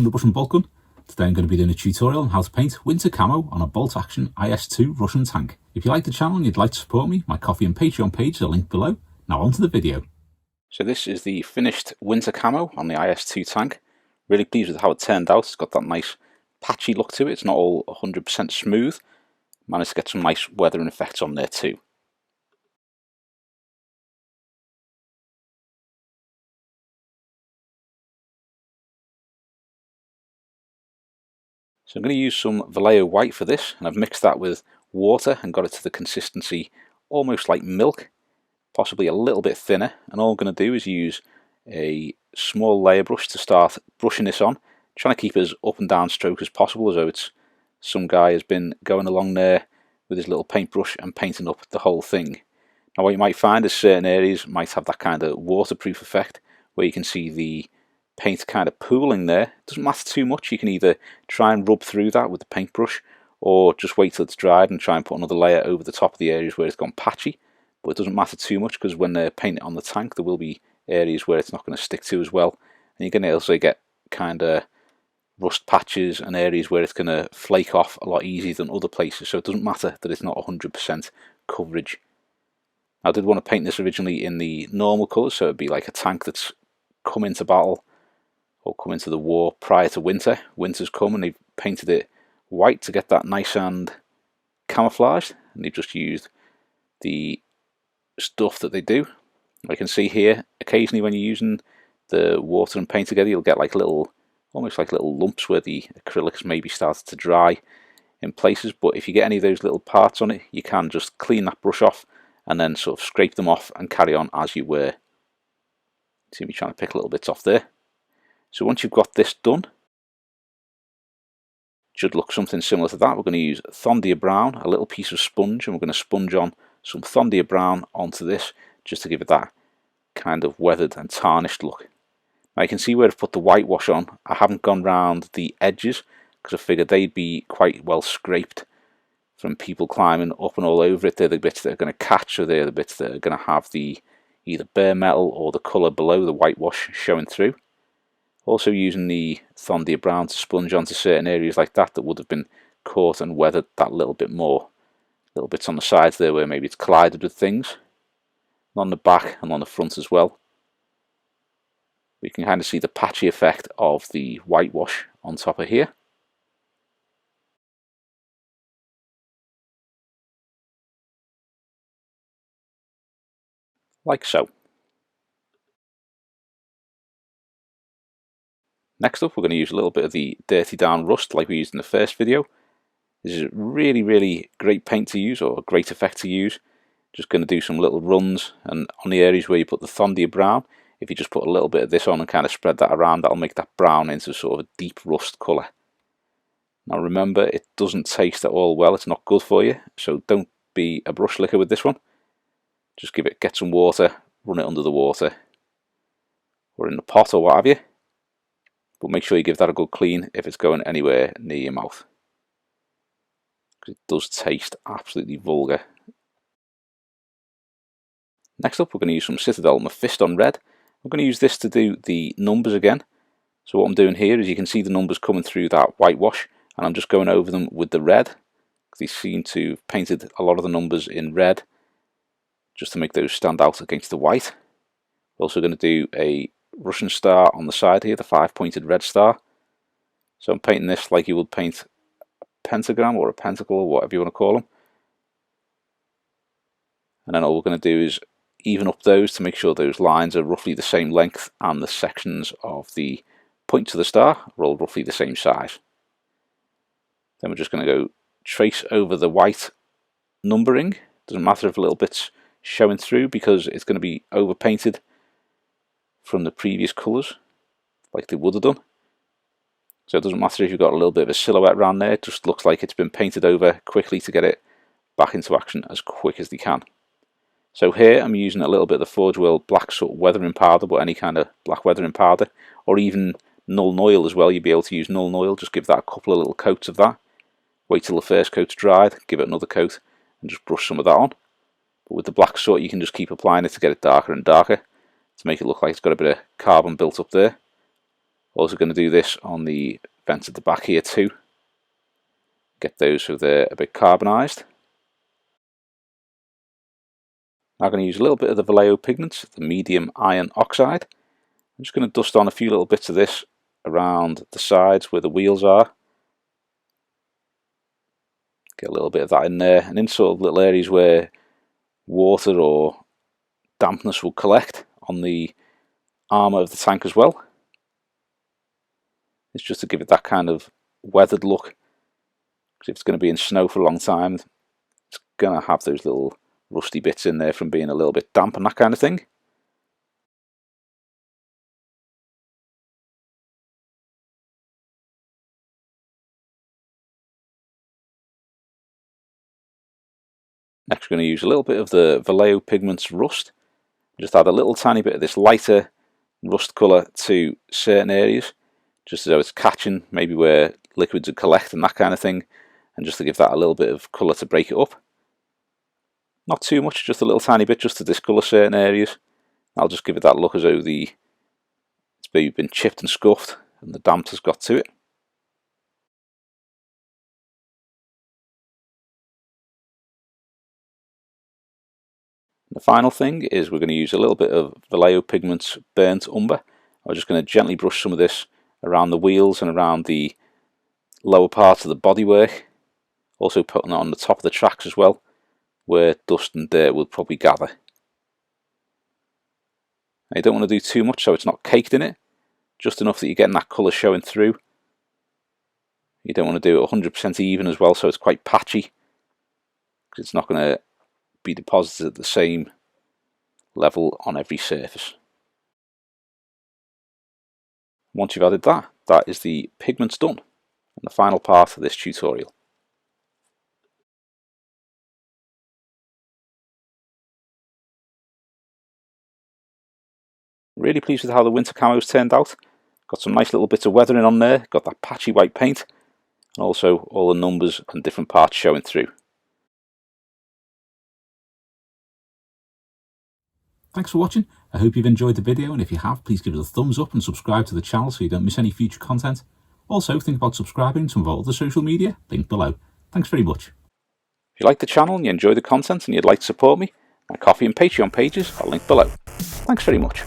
from the Brush and Boltgun. Today I'm going to be doing a tutorial on how to paint Winter Camo on a bolt action IS-2 Russian tank. If you like the channel and you'd like to support me, my Ko-fi and Patreon pages are linked below. Now on to the video. So this is the finished Winter Camo on the IS-2 tank. Really pleased with how it turned out. It's got that nice patchy look to it. It's not all 100% smooth. Managed to get some nice weathering effects on there too. So I'm going to use some Vallejo White for this, and I've mixed that with water and got it to the consistency almost like milk, possibly a little bit thinner. And all I'm going to do is use a small layer brush to start brushing this on, trying to keep as up and down stroke as possible, as though it's some guy has been going along there with his little paintbrush and painting up the whole thing. Now what you might find is certain areas might have that kind of waterproof effect where you can see the paint kind of pooling there. It doesn't matter too much. You can either try and rub through that with the paintbrush or just wait till it's dried and try and put another layer over the top of the areas where it's gone patchy. But it doesn't matter too much, because when they're painting on the tank there will be areas where it's not going to stick to as well, and you're going to also get kind of rust patches and areas where it's going to flake off a lot easier than other places. So it doesn't matter that it's not 100% coverage. I did want to paint this originally in the normal colours, so it'd be like a tank that's come into battle or come into the war prior to winter. Winter's come and they've painted it white to get that nice and camouflaged, and they've just used the stuff that they do. I can see here occasionally when you're using the water and paint together, you'll get like little, almost like little lumps where the acrylics maybe started to dry in places. But if you get any of those little parts on it, you can just clean that brush off and then sort of scrape them off and carry on as you were. See me trying to pick little bits off there. So once you've got this done, it should look something similar to that. We're going to use Thondia Brown, a little piece of sponge, and we're going to sponge on some Thondia Brown onto this just to give it that kind of weathered and tarnished look. Now you can see where I've put the whitewash on. I haven't gone round the edges because I figured they'd be quite well scraped from people climbing up and all over it. They're the bits that are going to catch, or they're the bits that are going to have the either bare metal or the colour below the whitewash showing through. Also using the Thondia Brown to sponge onto certain areas like that would have been caught and weathered that little bit more. Little bits on the sides there where maybe it's collided with things. And on the back and on the front as well. We can kind of see the patchy effect of the whitewash on top of here. Like so. Next up, we're going to use a little bit of the Dirty Down Rust like we used in the first video. This is a really great paint to use, or a great effect to use. Just going to do some little runs, and on the areas where you put the Thondia Brown, if you just put a little bit of this on and kind of spread that around, that'll make that brown into sort of a deep rust colour. Now remember, it doesn't taste at all well, it's not good for you, so don't be a brush licker with this one. Just get some water, run it under the water, or in the pot or what have you. But make sure you give that a good clean if it's going anywhere near your mouth, because it does taste absolutely vulgar. Next up, we're going to use some Citadel Mephiston Red. We're going to use this to do the numbers again. So what I'm doing here is you can see the numbers coming through that whitewash, and I'm just going over them with the red, because they seem to have painted a lot of the numbers in red just to make those stand out against the white. We're also going to do a Russian star on the side here, the 5-pointed red star. So I'm painting this like you would paint a pentagram or a pentacle or whatever you want to call them. And then all we're going to do is even up those to make sure those lines are roughly the same length, and the sections of the points of the star are all roughly the same size. Then we're just going to go trace over the white numbering. Doesn't matter if a little bit's showing through, because it's going to be over painted from the previous colours like they would have done. So it doesn't matter if you've got a little bit of a silhouette around there, it just looks like it's been painted over quickly to get it back into action as quick as they can. So here I'm using a little bit of the Forgeworld black soot weathering powder, but any kind of black weathering powder, or even Nuln Oil as well. You'd be able to use Nuln Oil, just give that a couple of little coats of that. Wait till the first coat's dried, give it another coat, and just brush some of that on. But with the black soot you can just keep applying it to get it darker and darker, to make it look like it's got a bit of carbon built up there. Also going to do this on the vents at the back here too. Get those so they're a bit carbonised. Now I'm going to use a little bit of the Vallejo Pigments, the medium iron oxide. I'm just going to dust on a few little bits of this around the sides where the wheels are. Get a little bit of that in there, and in sort of little areas where water or dampness will collect on the armour of the tank as well. It's just to give it that kind of weathered look, because if it's going to be in snow for a long time, it's going to have those little rusty bits in there from being a little bit damp and that kind of thing. Next we're going to use a little bit of the Vallejo Pigments Rust. Just add a little tiny bit of this lighter rust colour to certain areas, just so it's catching maybe where liquids would collect and that kind of thing, and just to give that a little bit of colour to break it up. Not too much, just a little tiny bit, just to discolour certain areas. I'll just give it that look as though it's maybe been chipped and scuffed and the damp has got to it. The final thing is we're going to use a little bit of Vallejo Pigments Burnt Umber. I'm just going to gently brush some of this around the wheels and around the lower parts of the bodywork. Also putting it on the top of the tracks as well, where dust and dirt will probably gather. Now you don't want to do too much so it's not caked in it, just enough that you're getting that colour showing through. You don't want to do it 100% even as well, so it's quite patchy, because it's not going to be deposited at the same level on every surface. Once you've added that, that is the pigments done, and the final part of this tutorial. Really pleased with how the winter camos turned out. Got some nice little bits of weathering on there, got that patchy white paint, and also all the numbers and different parts showing through. Thanks for watching. I hope you've enjoyed the video, and if you have, please give it a thumbs up and subscribe to the channel so you don't miss any future content. Also, think about subscribing to some of our other social media, linked below. Thanks very much. If you like the channel and you enjoy the content and you'd like to support me, my Coffee and Patreon pages are linked below. Thanks very much.